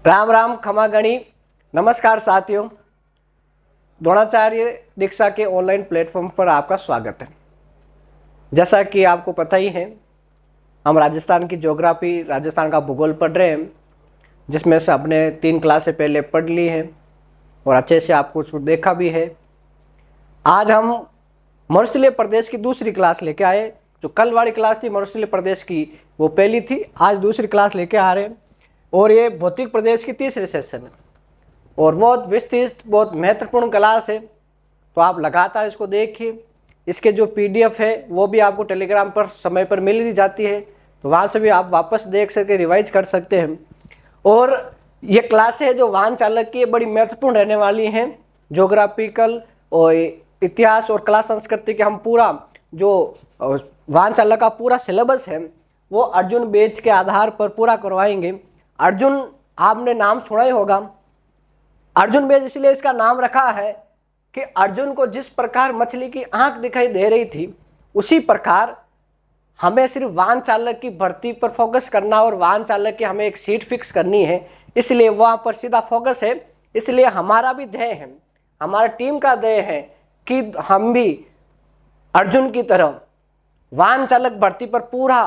राम राम खमा गणी। नमस्कार साथियों, द्रोणाचार्य दीक्षा के ऑनलाइन प्लेटफॉर्म पर आपका स्वागत है। जैसा कि आपको पता ही है, हम राजस्थान की ज्योग्राफी, राजस्थान का भूगोल पढ़ रहे हैं, जिसमें से हमने 3 क्लासें पहले पढ़ ली हैं और अच्छे से आपको उसको देखा भी है। आज हम मरुस्थलीय प्रदेश की दूसरी क्लास लेके आए। जो कल वाली क्लास थी मरुस्थलीय प्रदेश की, वो पहली थी। आज दूसरी क्लास लेके आ रहे हैं और ये भौतिक प्रदेश की तीसरी सेशन है और बहुत विस्तृत, बहुत महत्वपूर्ण क्लास है। तो आप लगातार इसको देखिए। इसके जो PDF है वो भी आपको टेलीग्राम पर समय पर मिल ही जाती है, तो वहाँ से भी आप वापस देख सकते, रिवाइज कर सकते हैं। और ये क्लासें है जो वाहन चालक की बड़ी महत्वपूर्ण रहने वाली हैं। ज्योग्राफिकल और इतिहास और कला संस्कृति के हम पूरा जो वाहन चालक का पूरा सिलेबस है वो अर्जुन बैच के आधार पर पूरा करवाएंगे। अर्जुन आपने नाम सुना ही होगा। अर्जुन बैच इसलिए इसका नाम रखा है कि अर्जुन को जिस प्रकार मछली की आंख दिखाई दे रही थी, उसी प्रकार हमें सिर्फ वाहन चालक की भर्ती पर फोकस करना और वाहन चालक की हमें एक सीट फिक्स करनी है, इसलिए वहाँ पर सीधा फोकस है। इसलिए हमारा भी ध्येय है, हमारा टीम का ध्येय है कि हम भी अर्जुन की तरह वाहन चालक भर्ती पर पूरा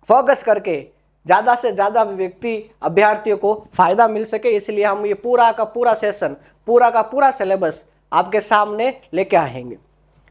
फोकस करके ज़्यादा से ज़्यादा व्यक्ति अभ्यर्थियों को फ़ायदा मिल सके। इसलिए हम ये पूरा का पूरा सेशन, पूरा का पूरा सिलेबस आपके सामने लेके आएंगे।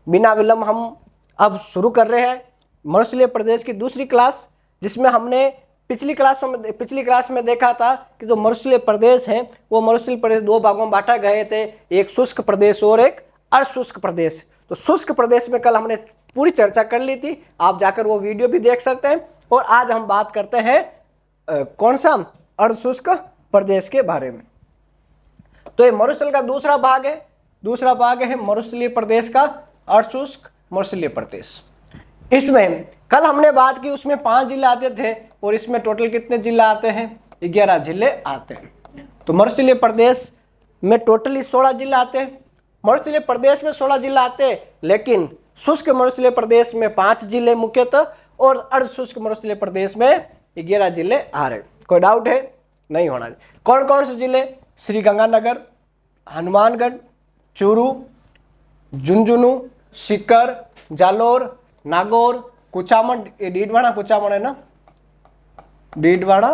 बिना विलंब हम अब शुरू कर रहे हैं मरुस्थलीय प्रदेश की दूसरी क्लास, जिसमें हमने पिछली क्लास में देखा था कि जो मरुस्थलीय प्रदेश है वो मरुस्थलीय प्रदेश 2 भागों में बांटा गए थे, एक शुष्क प्रदेश और एक अर्धशुष्क प्रदेश। तो शुष्क प्रदेश में कल हमने पूरी चर्चा कर ली थी, आप जाकर वो वीडियो भी देख सकते हैं। और आज हम बात करते हैं कौन सा, अर्धशुष्क प्रदेश के बारे में। तो ये मरुस्थल का दूसरा भाग है मरुस्थलीय प्रदेश का, अर्धशुष्क मरुस्थलीय प्रदेश। इसमें कल हमने बात की, उसमें 5 जिले आते थे और इसमें टोटल कितने जिले आते हैं? 11 जिले आते हैं। तो मरुस्थलीय प्रदेश में टोटली 16 जिले आते हैं। मरुस्थलीय प्रदेश में 16 जिले आते हैं, लेकिन शुष्क मरुस्थलीय प्रदेश में 5 जिले मुख्यतः और अर्धशुष्क मरुस्थलीय प्रदेश में 11 जिले आ रहे। कोई डाउट है? नहीं होना चाहिए। कौन कौन से जिले? श्रीगंगानगर, हनुमानगढ़, चूरू, झुंझुनू, सीकर, जालोर, नागौर, कुचामन, डीडवाना कुचामन है ना, डीडवाना,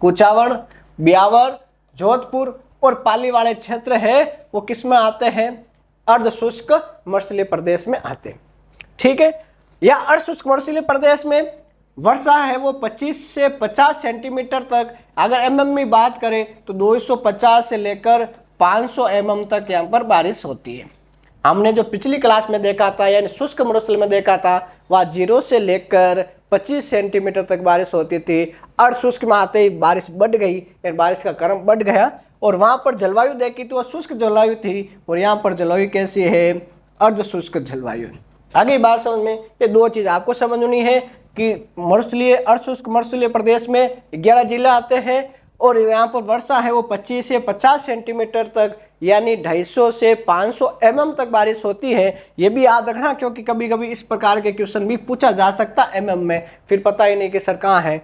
कुचामन, ब्यावर, जोधपुर और पाली वाले क्षेत्र है वो किस में आते हैं? अर्धशुष्क मरुस्थलीय प्रदेश में आते हैं। ठीक है। या अर्धशुष्क मरुस्थलीय प्रदेश में वर्षा है वो 25 से 50 सेंटीमीटर तक, अगर mm में बात करें तो 250 से लेकर 500 mm तक यहाँ पर बारिश होती है। हमने जो पिछली क्लास में देखा था, यानी शुष्क मरुस्थल में देखा था, वहाँ 0 से लेकर 25 सेंटीमीटर तक बारिश होती थी। अर्धशुष्क में आते ही बारिश बढ़ गई, यानी बारिश का क्रम बढ़ गया और वहाँ पर जलवायु देखी तो शुष्क जलवायु थी और यहाँ पर जलवायु कैसी है? अर्धशुष्क जलवायु। आगे बात समझ में, ये 2 चीज़ आपको समझनी है कि अर्धशुष्क मरुस्थलीय प्रदेश में 11 जिले आते हैं और यहाँ पर वर्षा है वो 25 से 50 सेंटीमीटर तक, यानी 250 से 500 mm तक बारिश होती है। ये भी याद रखना, क्योंकि कभी कभी इस प्रकार के क्वेश्चन भी पूछा जा सकता mm में, फिर पता ही नहीं कि सर कहाँ है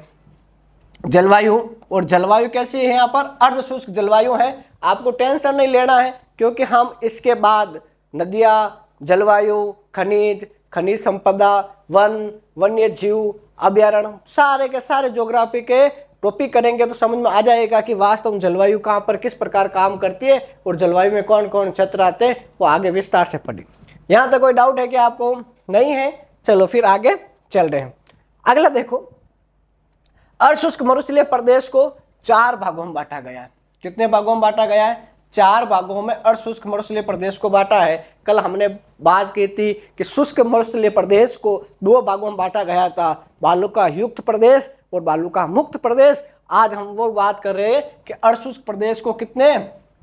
जलवायु। और जलवायु कैसी है? यहाँ पर अर्धशुष्क जलवायु है। आपको टेंशन नहीं लेना है, क्योंकि हम इसके बाद नदियाँ, जलवायु, खनिज संपदा, वन्य जीव अभ्यारण्य, सारे के सारे ज्योग्राफी के टॉपिक करेंगे तो समझ में आ जाएगा कि वास्तव में जलवायु कहाँ पर किस प्रकार काम करती है और जलवायु में कौन कौन क्षेत्र आते हैं, वो आगे विस्तार से पढ़ेंगे। यहाँ तक कोई डाउट है कि आपको? नहीं है। चलो फिर आगे चल रहे हैं। अगला देखो, अर्धशुष्क मरुस्थलीय प्रदेश को 4 भागों में बांटा गया है। कितने भागों में बांटा गया है? 4 भागों में अर्धशुष्क मरुस्थलीय प्रदेश को बांटा है। कल हमने बात की थी कि शुष्क मरुस्थलीय प्रदेश को 2 भागों में बांटा गया था, बालुका युक्त प्रदेश और बालुका मुक्त प्रदेश। आज हम वो बात कर रहे हैं कि अर्धशुष्क प्रदेश को कितने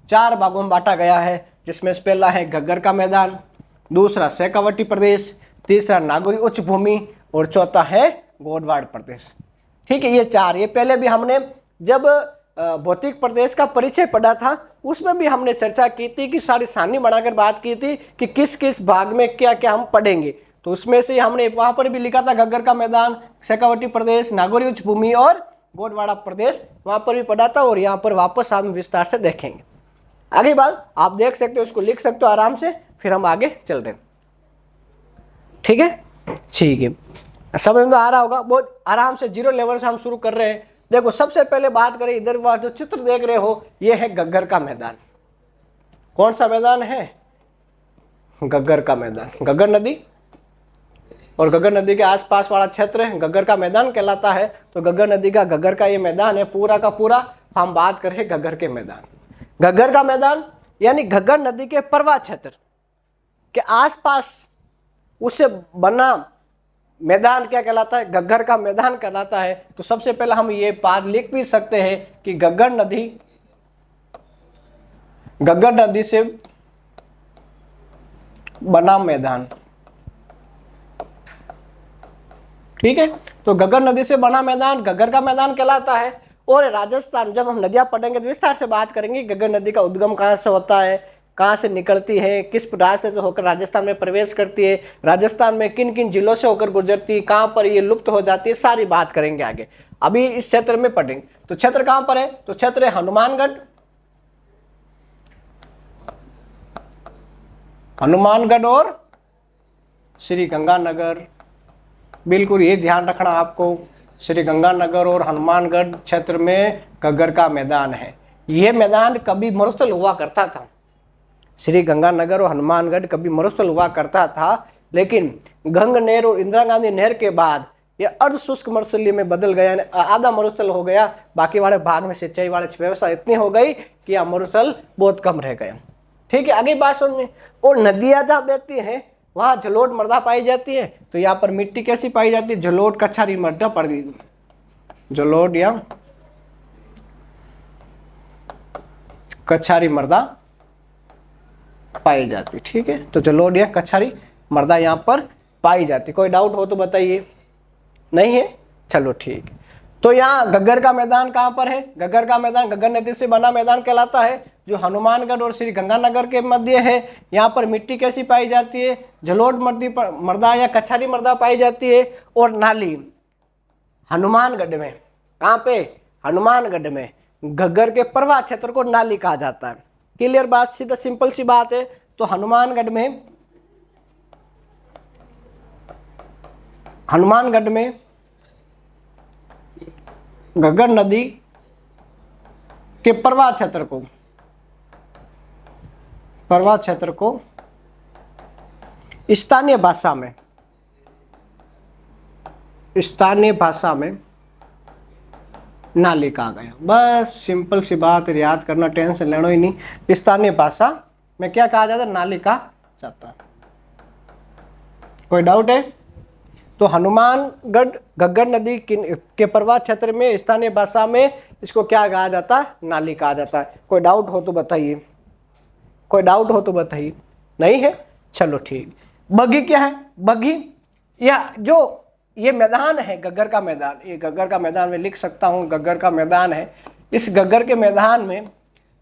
4 भागों में बांटा गया है, जिसमें से पहला है घग्गर का मैदान, दूसरा शेखावटी प्रदेश, तीसरा नागौरी उच्च भूमि और चौथा है गोडवाड़ प्रदेश। ठीक है, ये 4। ये पहले भी हमने जब भौतिक प्रदेश का परिचय पढ़ा था उसमें भी हमने चर्चा की थी कि सारी सारणी बनाकर बात की थी कि किस किस भाग में क्या क्या हम पढ़ेंगे। तो उसमें से हमने वहाँ पर भी लिखा था घग्गर का मैदान, शेखावटी प्रदेश, नागौरी उच्च भूमि और गोंडवाना प्रदेश, वहां पर भी पढ़ा था और यहाँ पर वापस हम विस्तार से देखेंगे। आगे बात आप देख सकते हो, उसको लिख सकते हो आराम से, फिर हम आगे चल रहे हैं। ठीक है, ठीक है, समझ में आ रहा होगा। बहुत आराम से 0 लेवल से हम शुरू कर रहे हैं। देखो सबसे पहले बात करें, इधर जो चित्र देख रहे हो ये है घग्गर का मैदान। कौन सा मैदान है? घग्गर का मैदान। घग्गर नदी और घग्गर नदी के आसपास वाला क्षेत्र घग्गर का मैदान कहलाता है। तो घग्गर नदी का घग्गर का ये मैदान है पूरा का पूरा। हम बात करें घग्गर के मैदान। घग्गर का मैदान यानी घग्गर नदी के प्रवाह क्षेत्र के आसपास उससे बना मैदान क्या कहलाता है? घग्गर का मैदान कहलाता है। तो सबसे पहले हम ये बात लिख भी सकते हैं कि घग्गर नदी से बना मैदान। ठीक है, तो घग्गर नदी से बना मैदान घग्गर का मैदान कहलाता है। और राजस्थान, जब हम नदियां पढ़ेंगे तो विस्तार से बात करेंगे घग्गर नदी का उद्गम कहाँ से होता है, कहाँ से निकलती है, किस रास्ते से होकर राजस्थान में प्रवेश करती है, राजस्थान में किन किन जिलों से होकर गुजरती है, कहाँ पर ये लुप्त हो जाती है, सारी बात करेंगे आगे। अभी इस क्षेत्र में पढ़ेंगे। तो क्षेत्र कहाँ पर है? तो क्षेत्र है हनुमानगढ़ और श्रीगंगानगर। बिल्कुल ये ध्यान रखना आपको, श्रीगंगानगर और हनुमानगढ़ क्षेत्र में घग्गर का मैदान है। यह मैदान कभी मरुस्थल हुआ करता था। श्रीगंगानगर और हनुमानगढ़ कभी मरुस्थल हुआ करता था, लेकिन गंग नहर और इंदिरा गांधी नहर के बाद यह अर्ध शुष्क मरुस्थलीय में बदल गया, आधा मरुस्थल हो गया। बाकी वाले भाग में सिंचाई वाली व्यवस्था इतनी हो गई कि यह मरुस्थल बहुत कम रह गया। ठीक है, आगे बात समझिए। और नदियां जहाँ बहती हैं वहाँ जलोढ़ मृदा पाई जाती है। तो यहाँ पर मिट्टी कैसी पाई जाती है? जलोढ़ कछारी मृदा पड़ी, जलोढ़ या कछारी मृदा पाई जाती। ठीक है, तो जलोढ़ या कछारी मृदा यहाँ पर पाई जाती। कोई डाउट हो तो बताइए। नहीं है? चलो ठीक है। तो यहाँ घग्गर का मैदान कहाँ पर है? घग्गर का मैदान घग्गर नदी से बना मैदान कहलाता है, जो हनुमानगढ़ और श्रीगंगानगर के मध्य है। यहाँ पर मिट्टी कैसी पाई जाती है? जलोढ़ मृदा या कछारी मृदा पाई जाती है। और नाली हनुमानगढ़ में, कहाँ पे? हनुमानगढ़ में घग्गर के प्रवाह क्षेत्र को नाली कहा जाता है। क्लियर बात? सीधा सिंपल सी बात है। तो हनुमानगढ़ में घग्गर नदी के प्रवाह क्षेत्र को स्थानीय भाषा में नाली कहा गया। बस सिंपल सी बात, याद करना, टेंशन लेना ही नहीं। स्थानीय भाषा में क्या कहा जाता है? नाली कहा जाता है। कोई डाउट है? तो हनुमानगढ़ घग्गर नदी के प्रवाह क्षेत्र में स्थानीय भाषा में इसको क्या कहा जाता है? नाली कहा जाता है। कोई डाउट हो तो बताइए। कोई डाउट हो तो बताइए। नहीं है? चलो ठीक। बग्घी क्या है? बग्घी या जो ये मैदान है घग्गर का मैदान, ये घग्गर का मैदान में लिख सकता हूँ, घग्गर का मैदान है। इस घग्गर के मैदान में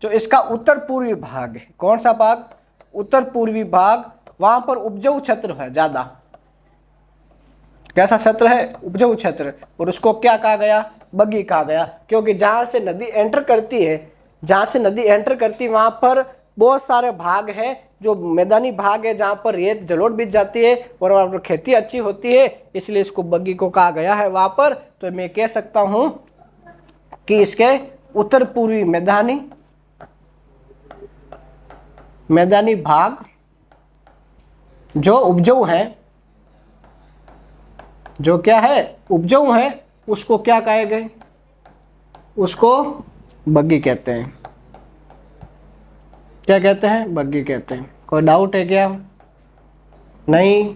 जो इसका उत्तर पूर्वी भाग है, कौन सा भाग? उत्तर पूर्वी भाग, वहां पर उपजाऊ क्षेत्र है ज्यादा। कैसा क्षेत्र है? उपजाऊ क्षेत्र। और उसको क्या कहा गया? बग्घी कहा गया, क्योंकि जहां से नदी एंटर करती है, वहां पर बहुत सारे भाग हैं जो मैदानी भाग है, जहां पर रेत जलोढ़ बिछ जाती है और वहां पर खेती अच्छी होती है, इसलिए इसको बग्घी को कहा गया है वहां पर। तो मैं कह सकता हूं कि इसके उत्तर पूर्वी मैदानी भाग जो उपजाऊ है, जो क्या है? उपजाऊ है, उसको क्या कहे गए? उसको बग्घी कहते हैं। क्या कहते हैं? बग्घी कहते हैं। कोई डाउट है क्या? नहीं?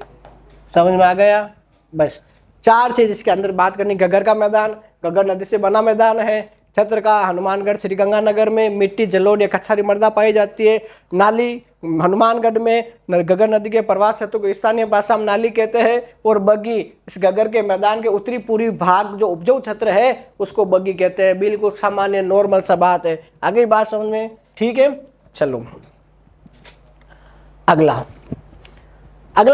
समझ में आ गया? बस 4 चीज इसके अंदर बात करनी। घग्गर का मैदान घग्गर नदी से बना मैदान है। क्षेत्र का हनुमानगढ़ श्रीगंगानगर में मिट्टी जलोढ़ या कछारी मृदा पाई जाती है। नाली हनुमानगढ़ में घग्गर नदी के प्रवाह क्षेत्र को स्थानीय भाषा में नाली कहते हैं। और बग्घी इस घग्गर के मैदान के उत्तरी पूर्वी भाग जो उपजाऊ क्षेत्र है उसको बग्घी कहते हैं। बिल्कुल सामान्य नॉर्मल सा बात है। आगे बात समझ में? ठीक है, चलो अगला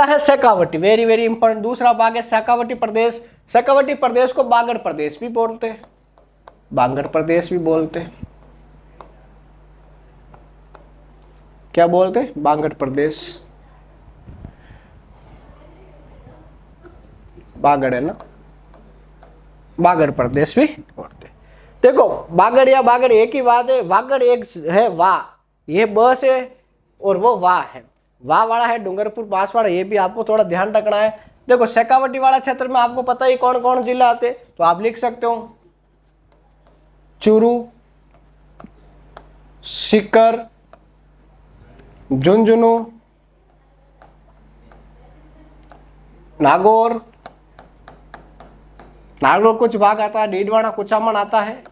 है शेखावटी। वेरी वेरी इंपॉर्टेंट दूसरा भाग है शेखावटी प्रदेश। शेखावटी प्रदेश को बागड़ प्रदेश भी बोलते हैं। बांगड़ प्रदेश भी बोलते हैं। क्या बोलते हैं? बांगड़ प्रदेश, बागड़ है ना, बागड़ प्रदेश भी बोलते हैं। देखो बागड़ या बागड़ एक ही बात है, वागड़ एक है वाह, ये ब से और वो वाह है, वाह वाला है डूंगरपुर बांसवाड़ा, ये भी आपको थोड़ा ध्यान रखना है। देखो शेखावटी वाला क्षेत्र में आपको पता ही कौन कौन जिला आते, तो आप लिख सकते हो चूरू, सीकर, झुंझुनू, नागौर, नागौर कुछ भाग आता है, डीडवाना, कुचामन आता है,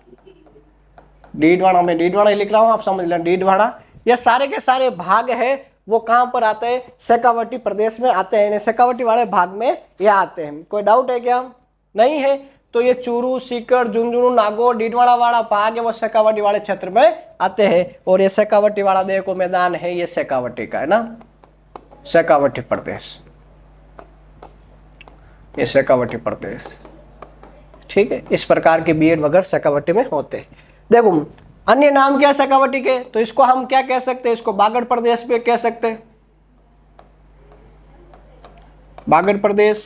डीडवाना में डीडवाना ही लिख रहा हूं, आप समझ लें डीडवाना, ये सारे के सारे भाग है वो कहां पर आते हैं? शेखावटी प्रदेश में आते हैं, शेखावटी वाले भाग में ये आते हैं। कोई डाउट है क्या? नहीं है? तो ये चूरू, सीकर, झुंझुनू, नागौर, डीडवाना वाला भाग है वो शेखावटी वाले क्षेत्र में आते हैं। और ये शेखावटी वाला देखो मैदान है, ये शेखावटी का है ना, शेखावटी प्रदेश, ये शेखावटी प्रदेश। ठीक है, इस प्रकार के बीएड वगैरह शेखावटी में होते हैं। देखो अन्य नाम क्या है शेखावटी के? तो इसको हम क्या कह सकते हैं? इसको बागड़ प्रदेश भी कह सकते हैं, बागड़ प्रदेश,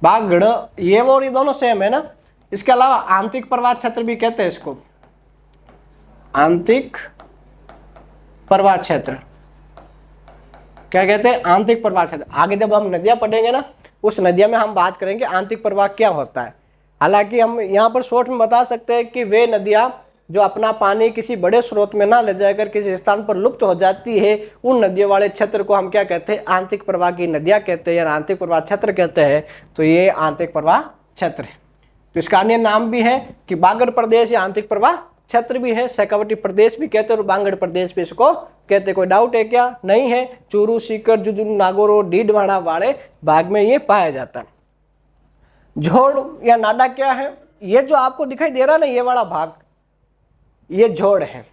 बागड़, ये वो और ये दोनों सेम है ना। इसके अलावा आंतरिक प्रवाह क्षेत्र भी कहते हैं इसको, आंतरिक प्रवाह क्षेत्र। क्या कहते हैं? आंतरिक प्रवाह क्षेत्र। आगे जब हम नदियां पढ़ेंगे ना, उस नदियां में हम बात करेंगे आंतरिक प्रवाह क्या होता है। हालांकि हम यहाँ पर शॉर्ट में बता सकते हैं कि वे नदियां जो अपना पानी किसी बड़े स्रोत में ना ले जाकर किसी स्थान पर लुप्त हो जाती है, उन नदियों वाले क्षेत्र को हम क्या कहते हैं? आंतरिक प्रवाह की नदियां कहते हैं या आंतरिक प्रवाह क्षेत्र कहते हैं। तो ये आंतरिक प्रवाह क्षेत्र है। तो इसका अन्य नाम भी है कि बागड़ प्रदेश या आंतरिक प्रवाह क्षेत्र भी है, शेखावटी प्रदेश भी कहते हैं और बांगड़ प्रदेश भी इसको कहते हैं। कोई डाउट है क्या? नहीं है। चूरू, सीकर, झुंझुनू, नागौर और डीडवाना वाले भाग में ये पाया जाता है। जोड़ या नाडा क्या है? ये जो आपको दिखाई दे रहा है ना, ये वाला भाग, ये जोड़ है।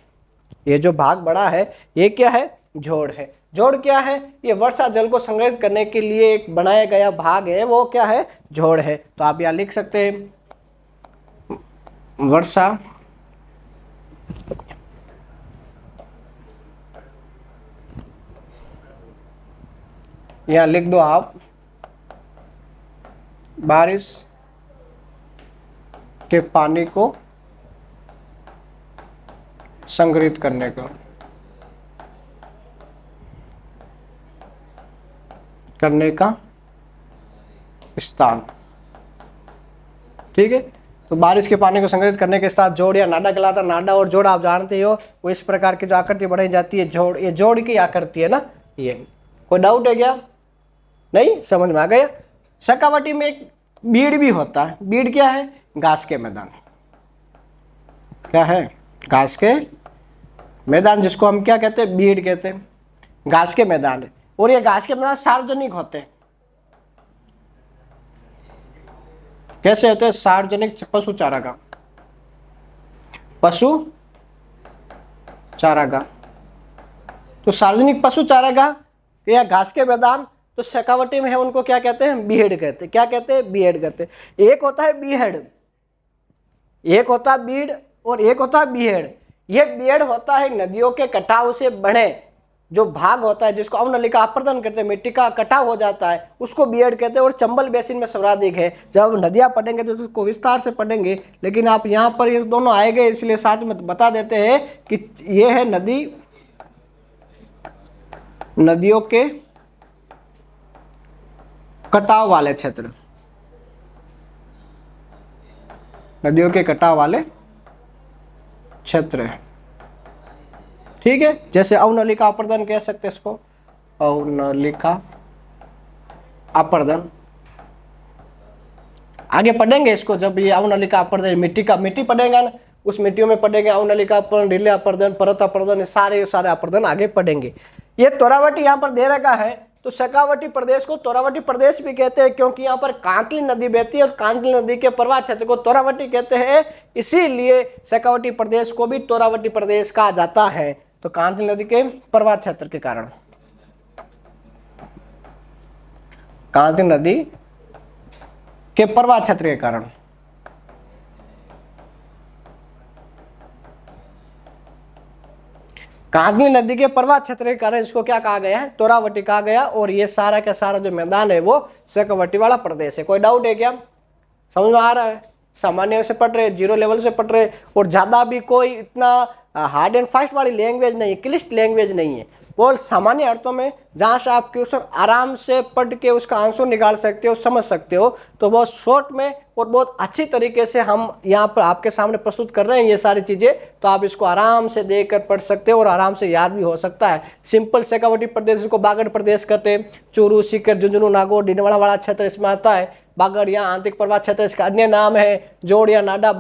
ये जो भाग बड़ा है ये क्या है? जोड़ है। जोड़ क्या है? ये वर्षा जल को संग्रहित करने के लिए एक बनाया गया भाग है, वो क्या है? जोड़ है। तो आप यहाँ लिख सकते हैं वर्षा यहाँ लिख दो आप बारिश के पानी को संग्रहित करने का स्थान। ठीक है, तो बारिश के पानी को संग्रहित करने के साथ जोड़ या नाडा कहलाता है। नाडा और जोड़ आप जानते हो, वो इस प्रकार की जो आकृति बनाई जाती है, जोड़, ये जोड़ की आकृति है ना ये। कोई डाउट है क्या? नहीं, समझ में आ गया। शेखावटी में एक बीड़ भी होता है। बीड़ क्या है? घास के मैदान। क्या है? घास के मैदान, जिसको हम क्या कहते हैं? बीड़ कहते हैं। घास के मैदान है। और ये घास के मैदान सार्वजनिक होते हैं। कैसे होते हैं? सार्वजनिक पशु चारागाह, पशु चारागाह। तो सार्वजनिक पशु चारागाह या घास के मैदान तो शेखावटी में है, उनको क्या कहते हैं? बीहड़ कहते हैं। क्या कहते हैं? बीहड़ कहते हैं। एक होता है बीहड़, एक होता है बीड़ और एक होता है बीहड़। ये बीहड़ होता है नदियों के कटाव से बने जो भाग होता है, जिसको अवनलिका अपर्दन करते हैं, मिट्टी का कटाव हो जाता है, उसको बीहड़ कहते हैं। और चंबल बेसिन में सर्वाधिक है। जब नदियां पढ़ेंगे तो उसको विस्तार से पढ़ेंगे, लेकिन आप यहाँ पर ये दोनों आएंगे इसलिए साथ में बता देते हैं कि ये है नदी, नदियों के कटाव वाले क्षेत्र, नदियों के कटाव वाले क्षेत्र है। ठीक है, जैसे अवनलिका अपर्दन कह सकते हैं इसको, अवनलिका अपर्दन। आगे पढ़ेंगे इसको, जब ये अवनलिका अपर्दन मिट्टी पढ़ेंगे ना, उस मिट्टियों में पढ़ेंगे अवनलिका अपर्दन, ढीले अपर्दन, परत अपर्दन, सारे अपर्दन आगे पढ़ेंगे। ये तोरावटी यहाँ पर दे रखा है, तो शेखावटी प्रदेश को तोरावटी प्रदेश भी कहते हैं, क्योंकि यहाँ पर कांतली नदी बहती है और कांतली नदी के प्रवाह क्षेत्र को तोरावटी कहते हैं। इसीलिए शेखावटी प्रदेश को भी तोरावटी प्रदेश कहा जाता है। तो कांतली नदी के प्रवाह क्षेत्र के कारण, कांतली नदी के प्रवाह क्षेत्र के कारण कांगनी नदी के प्रवाह क्षेत्र के कारण इसको क्या कहा गया है, तोरावटी कहा गया। और ये सारा का सारा जो मैदान है वो शेखावटी वाला प्रदेश है। कोई डाउट है क्या, समझ में आ रहा है? सामान्य से पढ़ रहे, जीरो लेवल से पढ़ रहे, और ज्यादा भी कोई इतना हार्ड एंड फास्ट वाली लैंग्वेज नहीं है, क्लिष्ट लैंग्वेज नहीं है, वो सामान्य अर्थों में जहाँ से आप क्वेश्चन आराम से पढ़ के उसका आंसर निकाल सकते हो, समझ सकते हो। तो बहुत शॉर्ट में और बहुत अच्छी तरीके से हम यहाँ पर आपके सामने प्रस्तुत कर रहे हैं ये सारी चीज़ें, तो आप इसको आराम से देख कर पढ़ सकते हो और आराम से याद भी हो सकता है। सिंपल शेखावटी प्रदेश, इसको बागड़ प्रदेश कहते हैं। चूरू, सीकर, झुंझुनू, नागौर, डीडवाना वाला क्षेत्र इसमें आता है। बागड़ यहाँ आंतरिक प्रवाह क्षेत्र, इसका अन्य नाम है जोड़ या नाडा।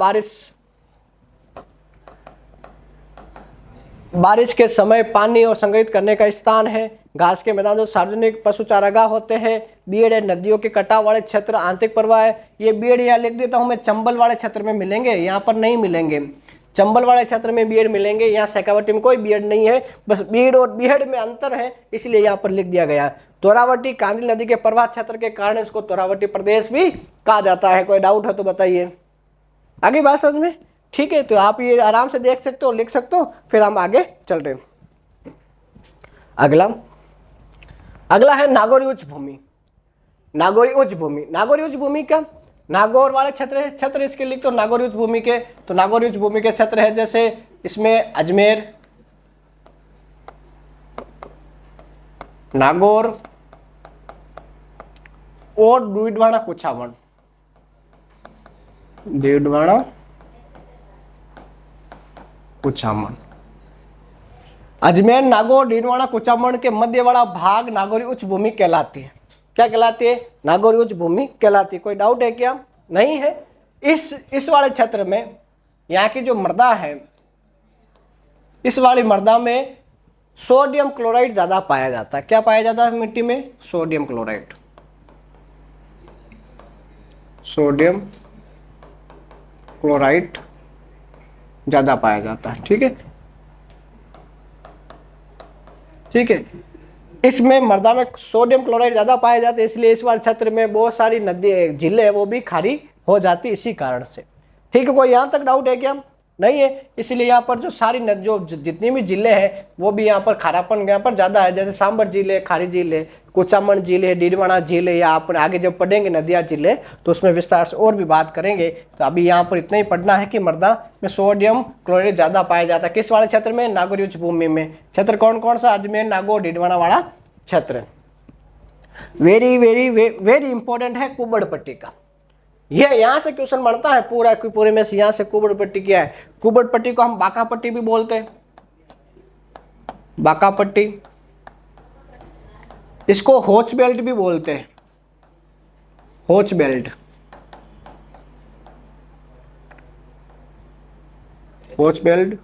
बारिश के समय पानी और संग्रहित करने का स्थान है। घास के मैदान जो सार्वजनिक पशु चारागाह होते हैं। बीड़ है, नदियों के कटाव वाले क्षेत्र आंतरिक प्रवाह है। ये बीड़ यहाँ लिख देता हूं मैं, चंबल वाले क्षेत्र में मिलेंगे, यहाँ पर नहीं मिलेंगे। चंबल वाले क्षेत्र में बीड़ मिलेंगे, यहाँ शेखावटी में कोई बीड़ नहीं है, बस बीड़ और बीहड़ में अंतर है, इसलिए यहाँ पर लिख दिया गया। तोरावटी कांगनी नदी के प्रवाह क्षेत्र के कारण इसको तोरावटी प्रदेश भी कहा जाता है। कोई डाउट है तो बताइए। आगे बात समझ में? ठीक है, तो आप ये आराम से देख सकते हो, लिख सकते हो, फिर हम आगे चल रहे हैं। अगला है नागौरी उच्च भूमि। नागौरी उच्च भूमि, नागौरी उच्च भूमि का नागौर वाले क्षेत्र है, क्षेत्र इसके लिख तो नागौरी उच्च भूमि के, तो नागौरी उच्च भूमि के क्षेत्र है जैसे इसमें अजमेर, नागौर और डीडवाना कुचामन। डीडवाना कुचामन, अजमेर, नागौर, डीडवाना, कुचामन के मध्य वाला भाग नागौरी उच्च भूमि कहलाती है। क्या कहलाती है? नागौरी उच्च भूमि कहलाती है। कोई डाउट है क्या? नहीं है। इस वाले क्षेत्र में यहाँ की जो मृदा है, इस वाली मृदा में सोडियम क्लोराइड ज्यादा पाया जाता है। क्या पाया जाता है मिट्टी में? Sodium chloride. सोडियम क्लोराइड ज्यादा पाया जाता है। ठीक है, ठीक है। इसमें मृदा में सोडियम क्लोराइड ज्यादा पाए जाते हैं, इसलिए इस वाले क्षेत्र में बहुत सारी नदी झीलें है वो भी खारी हो जाती इसी कारण से। ठीक है, कोई यहाँ तक डाउट है क्या? नहीं है। इसलिए यहाँ पर जो सारी जो जितनी भी जिले हैं वो भी यहाँ पर खारापन यहाँ पर ज्यादा है। जैसे सांबर झील है, खारी झील है, कुचामन झील है, डीडवाना झील है, या आप आगे जब पढ़ेंगे नदिया झील है तो उसमें विस्तार से और भी बात करेंगे। तो अभी यहाँ पर इतना ही पढ़ना है कि मृदा में सोडियम क्लोराइड ज्यादा पाया जाता है। किस वाले क्षेत्र में? नागौरी उच्च भूमि में। क्षेत्र कौन कौन सा? अजमेर, नागौर, डीडवाना वाला क्षेत्र। वेरी वेरी वेरी इंपॉर्टेंट है कुबड़ पट्टी का। यह यहां से क्वेश्चन बनता है पूरा पूरे में से। यहां से कुबड़ पट्टी क्या है? कुबड़ पट्टी को हम बाका पट्टी भी बोलते हैं। बाका पट्टी, इसको होच बेल्ट भी बोलते हैं। होच बेल्ट, होच बेल्ट,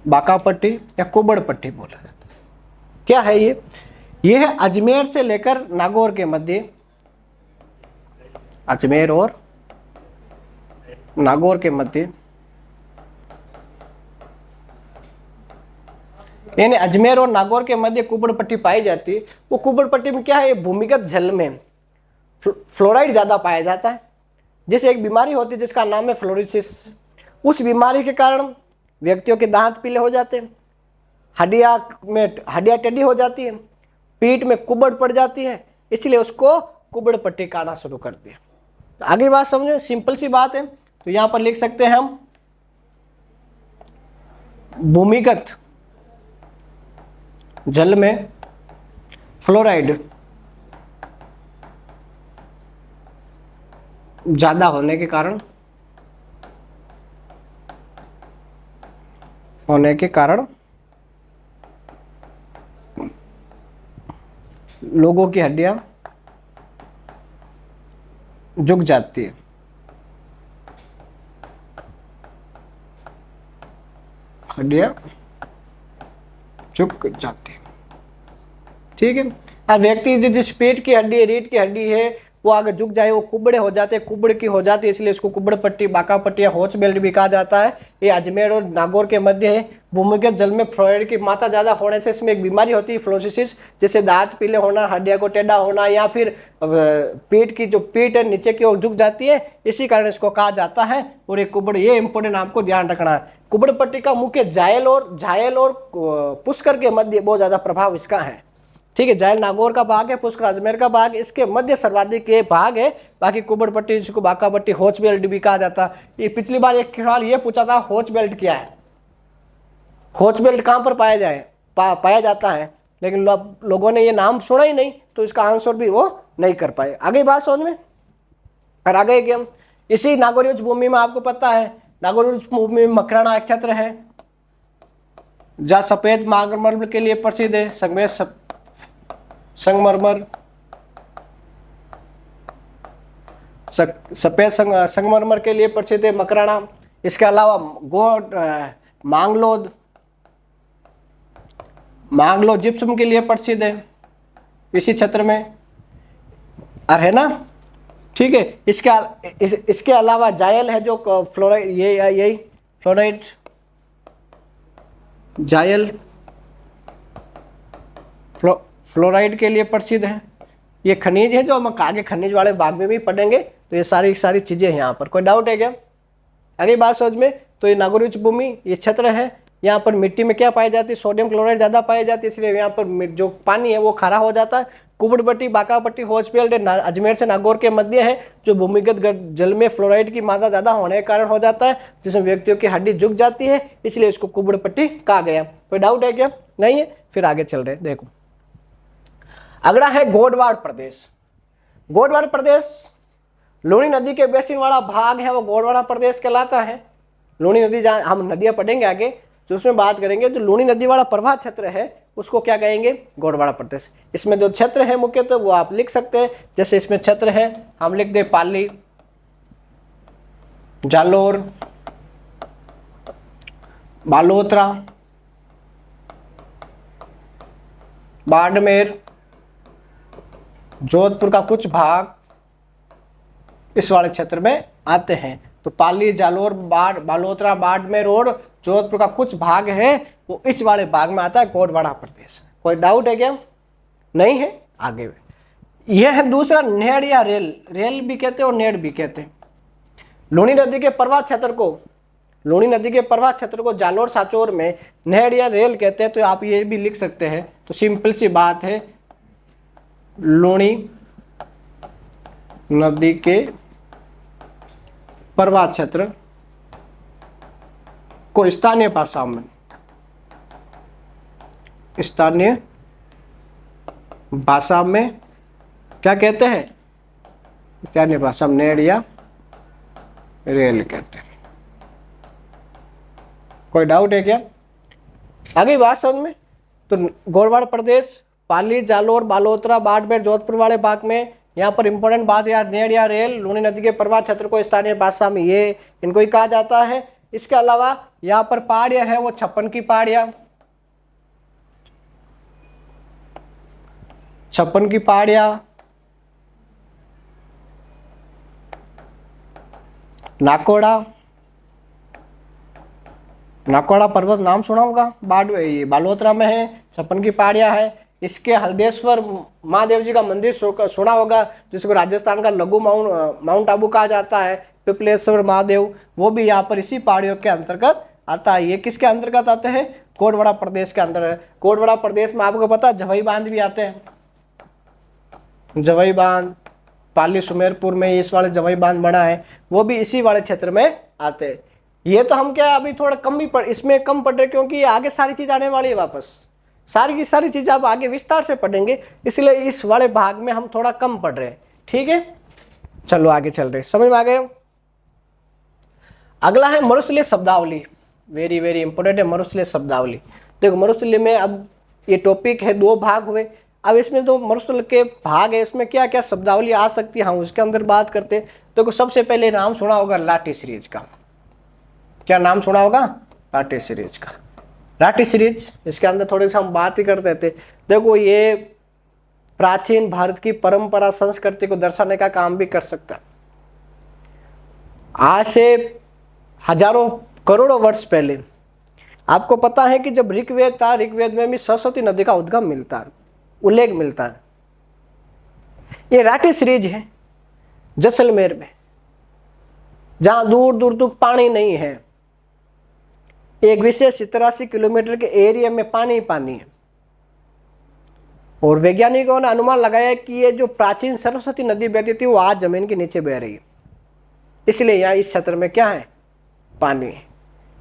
बाका पट्टी या कुबड़ पट्टी बोला जाता है। क्या है ये? ये है अजमेर से लेकर नागौर के मध्य, अजमेर और नागौर के मध्य, यानी अजमेर और नागौर के मध्य कुबड़ पट्टी पाई जाती है। वो कुबड़ पट्टी में क्या है? भूमिगत जल में फ्लोराइड ज्यादा पाया जाता है। जैसे एक बीमारी होती है जिसका नाम है फ्लोरोसिस। उस बीमारी के कारण व्यक्तियों के दांत पीले हो जाते हैं, हड्डियां टेढ़ी हो जाती है, पीठ में कुबड़ पड़ जाती है, इसलिए उसको कुबड़ पट्टी कहना शुरू कर दिया। तो आगे बात समझे, सिंपल सी बात है। तो यहां पर लिख सकते हैं हम भूमिगत जल में फ्लोराइड ज्यादा होने के कारण लोगों की हड्डियां झुक जाती है। हड्डियां झुक जाती है। ठीक है। अब व्यक्ति जिस पेट की हड्डी है, रीढ़ की हड्डी है, वो आगे झुक जाए, वो कुबड़े हो जाते हैं, कुबड़ की हो जाती है, इसलिए इसको कुबड़ पट्टी, बाका पट्टी या होच बेल्ट भी कहा जाता है। ये अजमेर और नागौर के मध्य है। भूमिगत जल में फ्लोराइड की मात्रा ज़्यादा होने से इसमें एक बीमारी होती है फ्लोरोसिस, जैसे दांत पीले होना, हड्डियाँ को टेढ़ा होना, या फिर पीठ की जो पीठ है नीचे की ओर झुक जाती है, इसी कारण इसको कहा जाता है। और ये कुबड़, ये इंपॉर्टेंट आपको ध्यान रखना है। कुबड़ पट्टी का मुख्य जायल और पुष्कर के मध्य बहुत ज़्यादा प्रभाव इसका है। ठीक है, जायल नागौर का भाग है, पुष्कर अजमेर का भाग, इसके मध्य सर्वाधिक ये भाग है। बाकी कुबड़ पट्टी, जिसको बाका पट्टी, होच बेल्ट भी कहा जाता है। ये पिछली बार एक सवाल ये पूछा था, होच बेल्ट क्या है, होच बेल्ट कहाँ पर पाया जाता है, लेकिन लोगों ने ये नाम सुना ही नहीं, तो इसका आंसर भी वो नहीं कर पाए। आगे बात समझ में, और आगे क्या, इसी नागौरी उच्च भूमि में आपको पता है, नागौरी उच्च भूमि में मकराना एक क्षेत्र है जहाँ सफेद संगमरमर के लिए प्रसिद्ध है। सफेद संगमरमर के लिए प्रसिद्ध है मकराना। इसके अलावा मांगलो जिप्सम के लिए प्रसिद्ध है इसी क्षेत्र में, और है ना। ठीक है, इसके अलावा जायल है जो फ्लोराइड, यही फ्लोराइड, जायल फ्लोराइड के लिए प्रसिद्ध है। ये खनिज है जो हम आगे खनिज वाले भाग में भी पढ़ेंगे। तो ये सारी चीजें हैं यहाँ पर। कोई डाउट है क्या? आगे बात समझ में। तो ये नागौरी उच्च भूमि ये क्षेत्र है, यहाँ पर मिट्टी में क्या पाई जाती है, सोडियम क्लोराइड ज़्यादा पाई जाती है, इसलिए यहाँ पर जो पानी है वो खारा हो जाता है। कुबड़ पट्टी, बाका पट्टी, होच बेल्ट अजमेर से नागौर के मध्य है, जो भूमिगत जल में फ्लोराइड की मात्रा ज़्यादा होने के कारण हो जाता है, जिसमें व्यक्तियों की हड्डी झुक जाती है, इसलिए इसको कुबड़ पट्टी कहा गया। कोई डाउट है क्या? नहीं है, फिर आगे चल रहे। देखो अगला है गोडवाड़ प्रदेश। गोडवाड़ प्रदेश लूनी नदी के बेसिन वाला भाग है, वो गोडवाड़ा प्रदेश कहलाता है। लूनी नदी, जहाँ हम नदियाँ पढ़ेंगे आगे, जो उसमें बात करेंगे, जो लूनी नदी वाला प्रवाह क्षेत्र है उसको क्या कहेंगे? गोडवाड़ा प्रदेश। इसमें जो क्षेत्र है मुख्यतः वो आप लिख सकते हैं। जैसे इसमें क्षेत्र है, हम लिख दे पाली, जालोर, बालोतरा, बाड़मेर, जोधपुर का कुछ भाग इस वाले क्षेत्र में आते हैं। तो पाली, जालोर, बालोतरा, बाड़मेर और जोधपुर का कुछ भाग है वो इस वाले भाग में आता है, गोडवाड़ा प्रदेश। कोई डाउट है क्या? नहीं है। आगे यह है दूसरा नेड़ या रेल भी कहते हैं और नेड़ भी कहते हैं। लूनी नदी के प्रवाह क्षेत्र को जालोर सांचौर में नेड़ या रेल कहते हैं। तो आप ये भी लिख सकते हैं। तो सिंपल सी बात है, लूनी नदी के प्रवाह क्षेत्र को स्थानीय भाषा में क्या कहते हैं? स्थानीय भाषा में नेड़ या रेल कहते हैं। कोई डाउट है क्या? आगे बात समझ में। तो गोडवाड़ प्रदेश, पाली, जालोर, बालोतरा, बाड़मेर, जोधपुर वाले भाग में, यहाँ पर इंपॉर्टेंट बात यार, नेड़ या रेल लूनी नदी के प्रवाह क्षेत्र को स्थानीय भाषा में ये इनको ही कहा जाता है। इसके अलावा यहाँ पर पहाड़ियाँ है, वो 56 की पहाड़ियाँ, 56 की पहाड़ियाँ, नाकोड़ा पर्वत नाम सुना होगा, बालोतरा में है, 56 की पहाड़ियाँ है। इसके हल्देश्वर महादेव जी का मंदिर सुना होगा, जिसको राजस्थान का लघु माउंट आबू कहा जाता है। पिपलेश्वर महादेव, वो भी यहाँ पर इसी पहाड़ियों के अंतर्गत आता है। ये किसके अंतर्गत आते हैं? गोडवाड़ा प्रदेश के अंदर है। गोडवाड़ा प्रदेश में आपको पता है जवई बांध भी आते हैं। जवई बांध, पाली सुमेरपुर में इस वाले जवई बांध बना है, वो भी इसी वाले क्षेत्र में आते हैं। ये तो हम क्या अभी थोड़ा कम भी इसमें कम पढ़ रहे, क्योंकि आगे सारी चीज आने वाली है वापस, सारी की सारी चीजें आप आगे विस्तार से पढ़ेंगे, इसलिए इस वाले भाग में हम थोड़ा कम पढ़ रहे हैं। ठीक है, चलो आगे चल रहे, समझ में आ गए। अगला है मरुस्थलीय शब्दावली। वेरी वेरी इंपॉर्टेंट है मरुस्थलीय शब्दावली। देखो मरुस्थलीय में अब ये टॉपिक है, 2 भाग हुए। अब इसमें जो मरुस्थल के भाग है इसमें क्या क्या शब्दावली आ सकती है, हम उसके अंदर बात करते हैं। देखो सबसे पहले नाम सुना होगा लाठी सीरीज का। क्या नाम सुना होगा? लाठी सीरीज का। लाठी सीरीज, इसके अंदर थोड़े से हम बात ही करते थे। देखो ये प्राचीन भारत की परंपरा संस्कृति को दर्शाने का काम भी कर सकता है। आज से हजारों करोड़ों वर्ष पहले आपको पता है कि जब ऋग्वेद था, ऋग्वेद में भी सरस्वती नदी का उद्गम मिलता है, उल्लेख मिलता है। ये राठी सीरीज है जैसलमेर में, जहां दूर दूर तक पानी नहीं है। एक विशेष 83 किलोमीटर के एरिया में पानी ही पानी है। और वैज्ञानिकों ने अनुमान लगाया कि ये जो प्राचीन सरस्वती नदी बहती थी वो आज जमीन के नीचे बह रही है, इसलिए यहाँ इस क्षेत्र में क्या है, पानी है।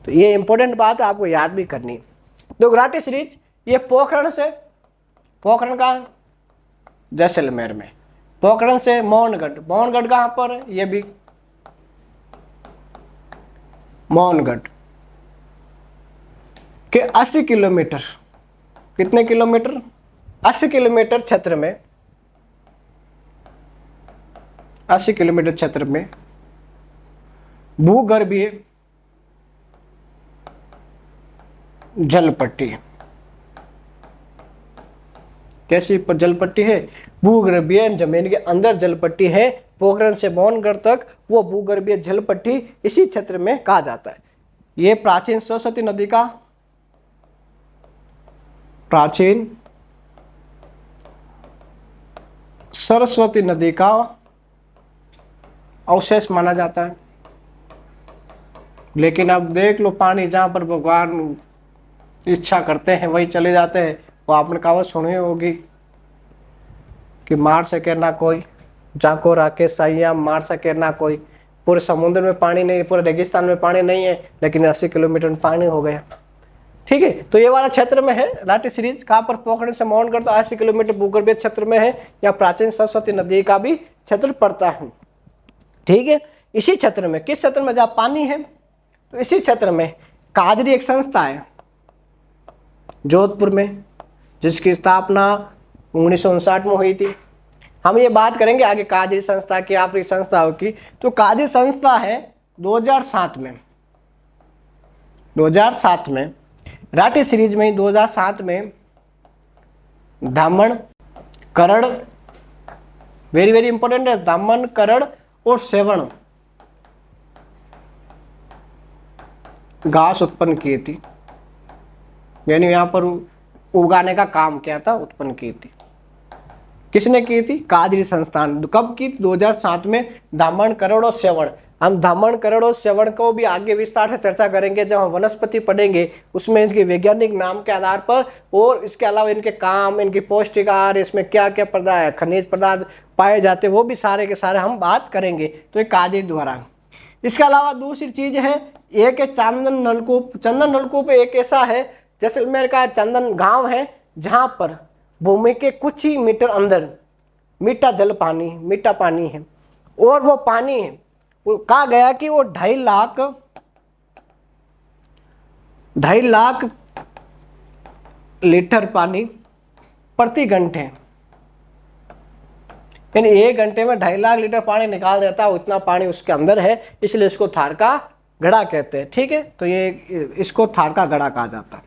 तो ये इंपॉर्टेंट बात है, आपको याद भी करनी है। तो राठी सीरीज ये पोखरण का जैसलमेर में, पोखरण से मोहनगढ़, मोहनगढ़ कहाँ पर है, ये भी मोहनगढ़ के 80 किलोमीटर, कितने किलोमीटर, 80 किलोमीटर क्षेत्र में, 80 किलोमीटर क्षेत्र में भूगर्भीय जलपट्टी है। कैसी पर जलपट्टी है, भूगर्भीय जमीन के अंदर जलपट्टी है। पोखरण से मोहनगढ़ तक वो भूगर्भीय जलपट्टी इसी क्षेत्र में कहा जाता है। ये प्राचीन सरस्वती नदी का, प्राचीन सरस्वती नदी का अवशेष माना जाता है। लेकिन अब देख लो, पानी जहाँ पर भगवान इच्छा करते हैं वही चले जाते हैं। वो आपने कहावत सुनी होगी कि मार सके ना कोई, जाको राके साइया मार सके ना कोई। पूरे समुद्र में पानी नहीं, पूरे रेगिस्तान में पानी नहीं है, लेकिन 80 किलोमीटर में पानी हो गया। ठीक है, तो ये वाला क्षेत्र में है राठी सीरीज। कहाँ पर, पोखरण से मोहनगढ़, तो 80 किलोमीटर भूगर्भीय क्षेत्र में है। या प्राचीन सरस्वती नदी का भी क्षेत्र पड़ता है। ठीक है, इसी क्षेत्र में, किस क्षेत्र में जहाँ पानी है, तो इसी क्षेत्र में काजरी एक संस्था है जोधपुर में, जिसकी स्थापना 1959 में हुई थी। हम ये बात करेंगे आगे काजरी संस्था की, अफ्रीकी संस्थाओं की। तो काजरी संस्था है 2007 में, 2007 में राठी सीरीज में 2007 में धामण, करड़, वेरी वेरी इंपॉर्टेंट है, धामण, करड़ और सेवण घास उत्पन्न की थी। यानी यहाँ पर उगाने का काम किया था, उत्पन्न की थी। किसने की थी, काजरी संस्थान। कब की, 2007 में धामण, करड़ और सेवण। हम धामण, करड़ और सेवण को भी आगे विस्तार से चर्चा करेंगे जब हम वनस्पति पढ़ेंगे, उसमें इसके वैज्ञानिक नाम के आधार पर और इसके अलावा इनके काम, इनकी पौष्टिक आहार, इसमें क्या क्या पदार्थ, खनिज पदार्थ पाए जाते हैं, वो भी सारे के सारे हम बात करेंगे। तो ये काजरी द्वारा। इसके अलावा दूसरी चीज है, एक है चंदन नलकूप। चंदन नलकूप एक ऐसा है, जैसलमेर का चंदन गांव है, जहां पर भूमि के कुछ ही मीटर अंदर मीठा जल पानी, मीठा पानी है। और वो पानी है, वो कहा गया कि वो 2.5 लाख लीटर पानी प्रति घंटे, यानी 1 घंटे में 2.5 लाख लीटर पानी निकाल देता है। उतना पानी उसके अंदर है, इसलिए इसको थार का घड़ा कहते हैं। ठीक है, तो ये इसको थार का घड़ा कहा जाता है।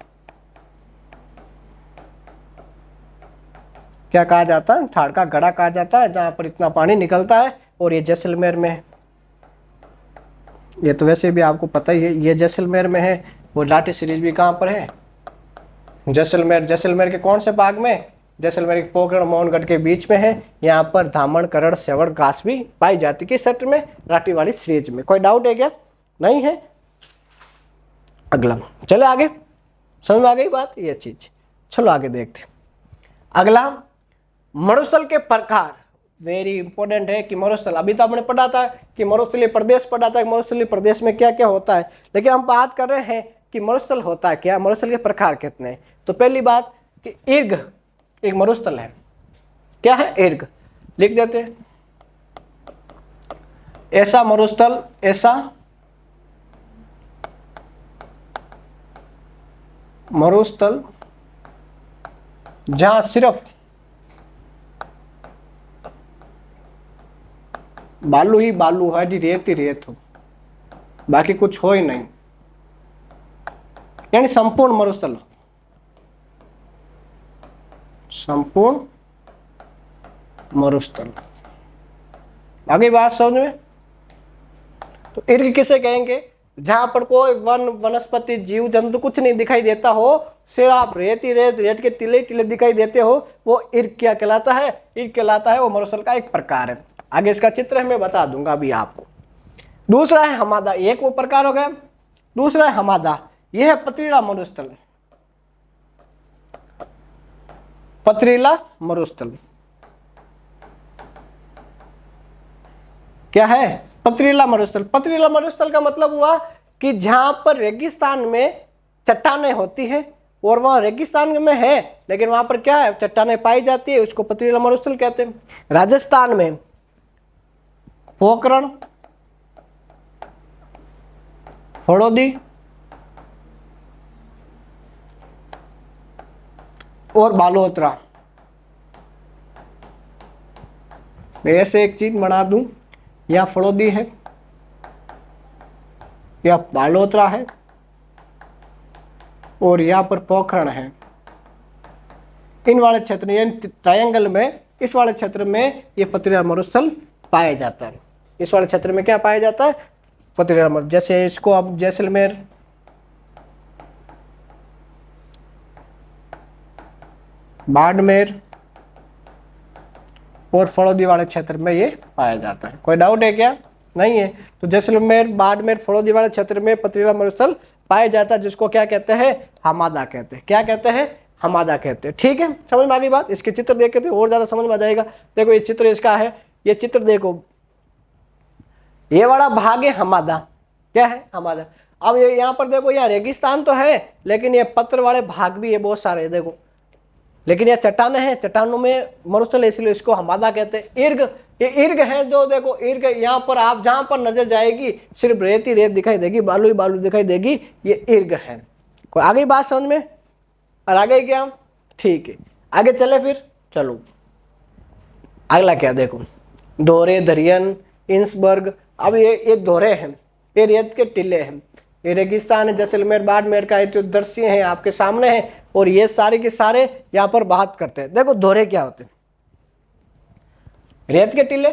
क्या कहा जाता है, थार का घड़ा कहा जाता है, जहां पर इतना पानी निकलता है। और ये जैसलमेर में है। ये तो वैसे भी आपको पता ही है, ये जैसलमेर में है। वो राठी सीरीज भी कहाँ पर है, जैसलमेर। जैसलमेर के कौन से भाग में, जैसलमेर के पोखरण मोहनगढ़ के बीच में है। यहाँ पर धामण, करड़, सेवण घास भी पाई जाती है। किस क्षेत्र में, राठी वाली सीरीज में। कोई डाउट है क्या, नहीं है। अगला चले आगे, समझ में आ गई बात, ये चीज। चलो आगे देखते। अगला, मरुस्थल के प्रकार। वेरी इंपॉर्टेंट है कि मरुस्थल, अभी तो हमने पढ़ा था कि मरुस्थलीय प्रदेश पढ़ा था, मरुस्थलीय प्रदेश में क्या क्या होता है। लेकिन हम बात कर रहे हैं कि मरुस्थल होता है क्या, मरुस्थल के प्रकार कितने हैं। तो पहली बात कि इर्ग एक मरुस्थल है। क्या है, इर्ग, लिख देते हैं। ऐसा मरुस्थल, ऐसा मरुस्थल जहां सिर्फ बालू ही बालू है, जी रेत ही रेत हो, बाकी कुछ हो ही नहीं, यानी संपूर्ण मरुस्थल, संपूर्ण मरुस्थल। आगे बात समझ में? तो इर्ग किसे कहेंगे? जहां पर कोई वन वनस्पति जीव जंतु कुछ नहीं दिखाई देता हो, सिर्फ आप रेत ही रेत, रेत के टीले टीले दिखाई देते हो, वो इर्ग क्या कहलाता है? इर्ग कहलाता है, वो मरुस्थल का एक प्रकार है। आगे इसका चित्र है मैं बता दूंगा अभी आपको। दूसरा है हमादा, एक वो प्रकार हो गया। दूसरा है हमादा, यह है पथरीला मरुस्थल। पथरीला मरुस्थल क्या है? पथरीला मरुस्थल। पथरीला मरुस्थल का मतलब हुआ कि जहां पर रेगिस्तान में चट्टानें होती है, और वहां रेगिस्तान में है लेकिन वहां पर क्या है? चट्टानें पाई जाती है, उसको पथरीला मरुस्थल कहते हैं। राजस्थान में पोखरण, फड़ौदी और बालोतरा। मैं ऐसे एक चीज बना दूं, या फड़ौदी है या बालोतरा है और यहाँ पर पोखरण है। इन वाले क्षेत्र यानी ट्रायंगल में, इस वाले क्षेत्र में ये पथरीला मरुस्थल पाया जाता है। इस वाले क्षेत्र में क्या पाया जाता है? पथरीला मरुस्थल। जैसे इसको अब जैसलमेर, बाड़मेर और फड़ौदी वाले क्षेत्र में ये पाया जाता है। कोई डाउट है क्या? नहीं है। तो जैसलमेर, बाड़मेर, फड़ौदी वाले क्षेत्र में पथरीला मरुस्थल पाया जाता है, जिसको क्या कहते हैं? हमादा कहते हैं। क्या कहते हैं? हमादा कहते हैं। ठीक है, समझ में आ गई बात? इसके चित्र देख के तो और ज्यादा समझ में आ जाएगा। देखो ये चित्र इसका है, ये चित्र देखो, ये वाला भाग है हमादा। क्या है? हमादा। अब ये यहाँ पर देखो, यहाँ रेगिस्तान तो है लेकिन ये पत्र वाले भाग भी है बहुत सारे, देखो। लेकिन ये चट्टाने हैं, चट्टानों में मरुस्थल है, इसलिए इसको हमादा कहते हैं। इर्ग, ये इर्ग है जो देखो, इर्ग यहाँ पर आप जहां पर नजर जाएगी सिर्फ रेत ही रेत दिखाई देगी, बालू ही बालू दिखाई देगी, ये इर्ग है। कोई आगे बात समझ में? और आगे क्या? ठीक है, आगे चले फिर। चलो अगला क्या देखो, दोहरे, दरियन, इंसबर्ग। अब ये दोहरे हैं, ये रेत के टीले हैं, ये रेगिस्तान है, जैसलमेर, बाड़मेर का जो दृश्य है आपके सामने है, और ये सारे के सारे यहाँ पर बात करते हैं। देखो दोहरे क्या होते हैं? रेत के टीले,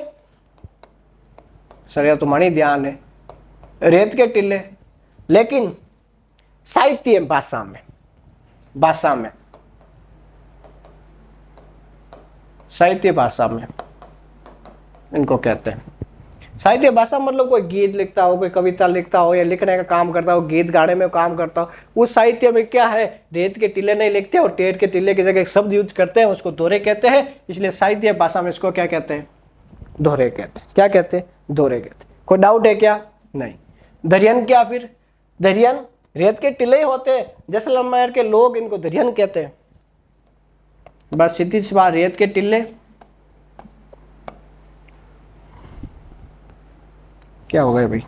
सर यह तुम्हारी ध्यान है, रेत के टीले, लेकिन साहित्य भाषा में, साहित्य भाषा में इनको कहते हैं। साहित्य भाषा मतलब कोई गीत लिखता हो, कोई कविता लिखता हो, या लिखने का काम करता हो, गीत गाने में काम करता हो, उस साहित्य में क्या है? रेत के टीले नहीं लिखते और रेत के टीले की जगह एक शब्द यूज करते हैं, उसको दोहरे कहते हैं। इसलिए साहित्य भाषा में इसको क्या कहते हैं? दोहरे कहते हैं। क्या कहते हैं? दोहरे कहते हैं। कोई डाउट है क्या? नहीं। दरियन क्या फिर? दरियन रेत के टीले ही होते हैं, जैसलमेर के लोग इनको दरियन कहते हैं। बस सीधी सी बात, रेत के टीले क्या हो गए भाई?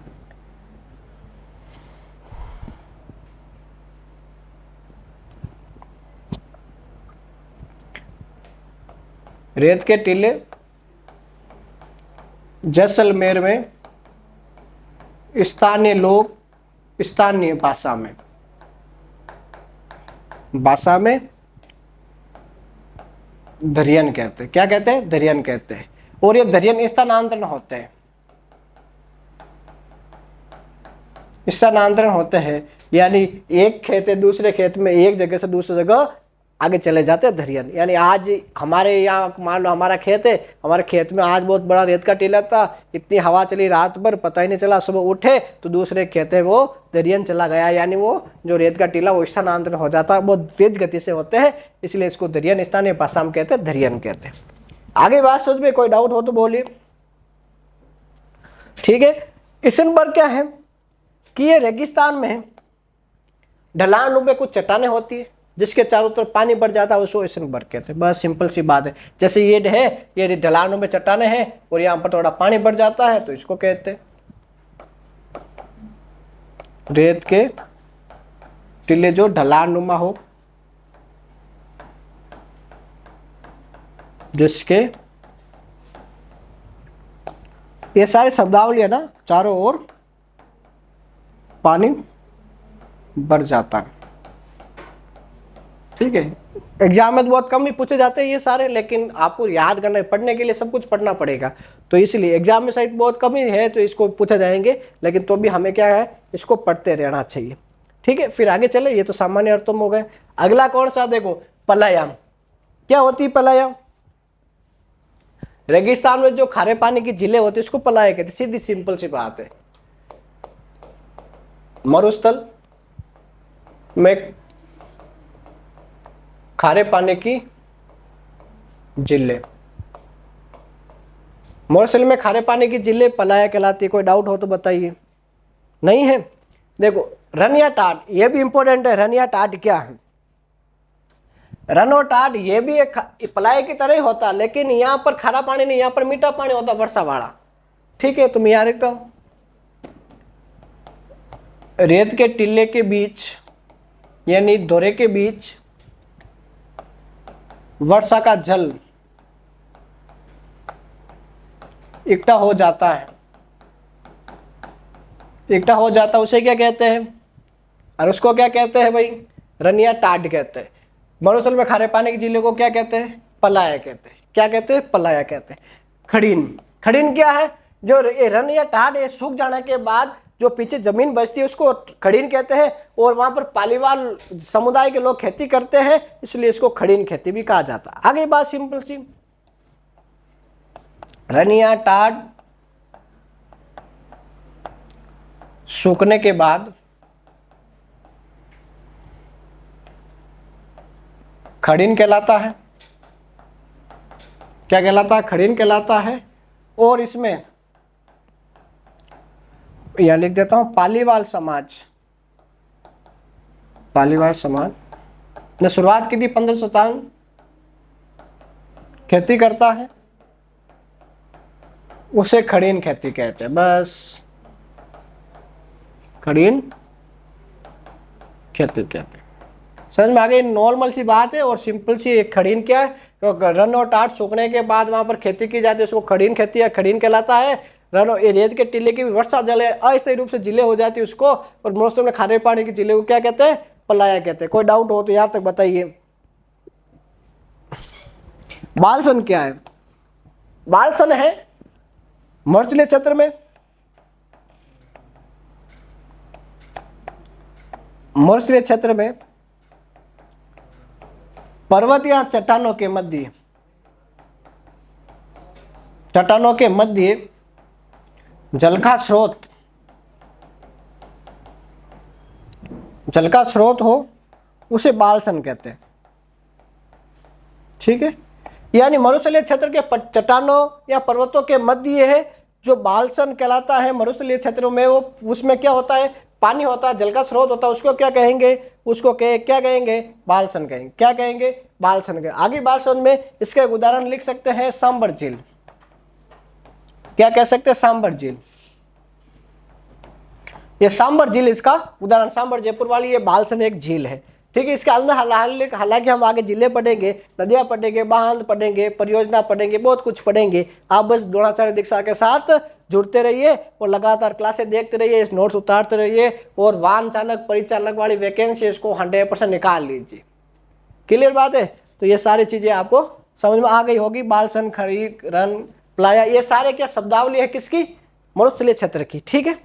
रेत के टीले जैसलमेर में स्थानीय लोग स्थानीय भाषा में दरियन कहते हैं। क्या कहते हैं? दरियन कहते हैं। और ये दरियन स्थानांतरण होते हैं, स्थानांतरण होते हैं, यानी एक खेत है दूसरे खेत में, एक जगह से दूसरी जगह आगे चले जाते हैं दरियन। यानी आज हमारे यहाँ मान लो हमारा खेत है, हमारे खेत में आज बहुत बड़ा रेत का टीला था, इतनी हवा चली रात भर पता ही नहीं चला, सुबह उठे तो दूसरे खेत है वो दरियन चला गया। यानी वो जो रेत का टीला वो स्थानांतरण हो जाता है, बहुत तेज गति से होते हैं, इसलिए इसको दरियन स्थानीय भाषा में कहते हैं, दरियन कहते हैं। आगे बात सोच में कोई डाउट हो तो बोलिए। ठीक है, इंसबर्ग क्या है कि ये रेगिस्तान में ढलान रूप में कुछ चट्टानें होती है जिसके चारों तरफ पानी भर जाता है, उसको इंसबर्ग कहते हैं। बस सिंपल सी बात है। जैसे ये है, ये ढलानों में चट्टानें हैं और यहाँ पर थोड़ा पानी भर जाता है तो इसको कहते हैं रेत के टीले जो ढलान नुमा हो, जिसके ये सारे शब्दावली है ना, चारों ओर पानी भर जाता है। ठीक है, एग्जाम में तो बहुत कम ही पूछे जाते हैं ये सारे, लेकिन आपको याद करना है, पढ़ने के लिए सब कुछ पढ़ना पड़ेगा, तो इसलिए एग्जाम में साइड बहुत कम ही है तो इसको पूछा जाएंगे, लेकिन तो भी हमें क्या है, इसको पढ़ते रहना चाहिए। ठीक है, फिर आगे चले, ये तो सामान्य अर्थों में हो गए। अगला कौन सा, देखो पलायन। क्या होती है पलायन? रेगिस्तान में जो खारे पानी की झीलें होती है उसको पलायन कहते हैं, सीधी सिंपल सी बात है। मरुस्थल में खारे पानी की झीलें, मरुस्थल में खारे पानी की झीलें पलायन कहलाती है। कोई डाउट हो तो बताइए। नहीं है? देखो रन या टाट, ये भी इंपॉर्टेंट है। रन या टाट क्या है? रन और टाट ये भी एक पलाय की तरह ही होता, लेकिन यहां पर खारा पानी नहीं, यहां पर मीठा पानी होता, वर्षा वाला। ठीक है, तुम याद रखता हूं, रेत के टीले के बीच यानी दोरे के बीच वर्षा का जल इकट्ठा हो जाता है, इकट्ठा हो जाता है, उसे क्या कहते हैं? और उसको क्या कहते हैं भाई? रन या टाट कहते हैं। मरुस्थल में खारे पानी की झीलों को क्या कहते हैं? पलाया कहते हैं। क्या कहते हैं? पलाया कहते हैं। खड़ीन, खड़ीन क्या है? जो रन या टाट ये सूख जाने के बाद जो पीछे जमीन बचती है उसको खड़ीन कहते हैं, और वहां पर पालीवाल समुदाय के लोग खेती करते हैं, इसलिए इसको खड़ीन खेती भी कहा जाता है। आगे बात सिंपल सी, रन या टाट सूखने के बाद खड़ीन कहलाता है। क्या कहलाता है? खड़ीन कहलाता है। और इसमें यहां लिख देता हूं, पालीवाल समाज, पालीवाल समाज ने शुरुआत की थी 1557, खेती करता है, उसे खड़ीन खेती कहते हैं। बस खड़ीन खेती कहते हैं। समझ में आ गई? नॉर्मल सी बात है और सिंपल सी। एक खड़ीन क्या है? तो रन और टाट सूखने के बाद वहां पर खेती की जाती है, उसको खड़ीन खेती या खड़ीन कहलाता है। रन और रेत के टीले की भी वर्षा जल अस्थायी रूप से जिले हो जाती है उसको, और मौसम में खारे पानी की जिले को क्या कहते हैं? पलाया कहते हैं। कोई डाउट हो तो यहां तक बताइए। बालसन क्या है? बालसन है मरुस्थलीय क्षेत्र में, मरुस्थलीय क्षेत्र में पर्वत या चट्टानों के मध्य, चट्टानों के मध्य जल का स्रोत, जल का स्रोत हो उसे बालसन कहते हैं। ठीक है, यानी मरुस्थलीय क्षेत्र के चट्टानों या पर्वतों के मध्य है जो बालसन कहलाता है। मरुस्थलीय क्षेत्रों में वो, उसमें क्या होता है? पानी होता है, जल का स्रोत होता है, उसको क्या कहेंगे? उसको क्या कहेंगे? बालसन कहेंगे। क्या कहेंगे? बालसन कहेंगे। आगे बालसन में इसका एक उदाहरण लिख सकते हैं, सांबर झील। क्या कह सकते हैं? सांबर झील। ये सांबर झील इसका उदाहरण, सांबर जयपुर वाली ये बालसन एक झील है। ठीक है, इसके अंदर हालांकि हम आगे जिले पढ़ेंगे, नदियां पढ़ेंगे, बांध पढ़ेंगे, परियोजना पढ़ेंगे, बहुत कुछ पढ़ेंगे। आप बस द्रोणाचार्य दीक्षा के साथ जुड़ते रहिए और लगातार क्लासें देखते रहिए, इस नोट्स उतारते रहिए, और वाहन चालक परिचालक वाली वैकेंसी इसको 100% निकाल लीजिए। क्लियर बात है? तो ये सारी चीजें आपको समझ में आ गई होगी। बालसन, खड़ी, रन, प्लाया, ये सारे क्या शब्दावली है? किसकी? मरुस्थलीय क्षेत्र की। ठीक है,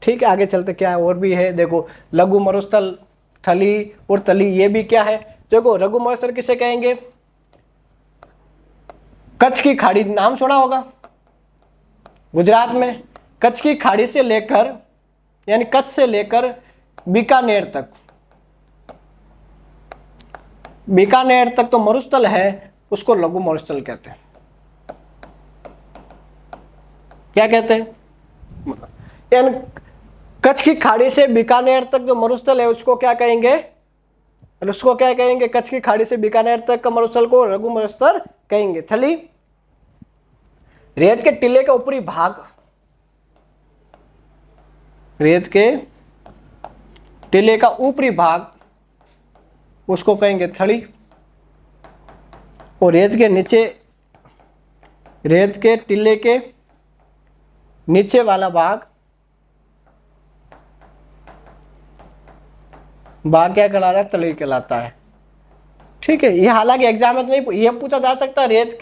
ठीक है, आगे चलते क्या है और भी है। देखो लघु मरुस्थल, थली और तली, ये भी क्या है? देखो लघु मरुस्थल किसे कहेंगे? कच्छ की खाड़ी नाम सुना होगा, गुजरात में कच्छ की खाड़ी से लेकर, यानी कच्छ से लेकर बीकानेर तक, बीकानेर तक तो मरुस्थल है, उसको लघु मरुस्थल कहते हैं। क्या कहते हैं? यानी कच्छ की खाड़ी से बीकानेर तक जो मरुस्थल है उसको क्या कहेंगे? उसको क्या कहेंगे? कच्छ की खाड़ी से बीकानेर तक का मरुस्थल को लघु मरुस्थल कहेंगे। थली, रेत के टीले का ऊपरी भाग, रेत के टीले का ऊपरी भाग उसको कहेंगे थली, और रेत के नीचे, रेत के टीले के नीचे वाला भाग क्या कहलाता है? तली कहलाता है। ठीक है, ये हालांकि एग्जाम में तो नहीं, ये पूछा जा सकता है रेत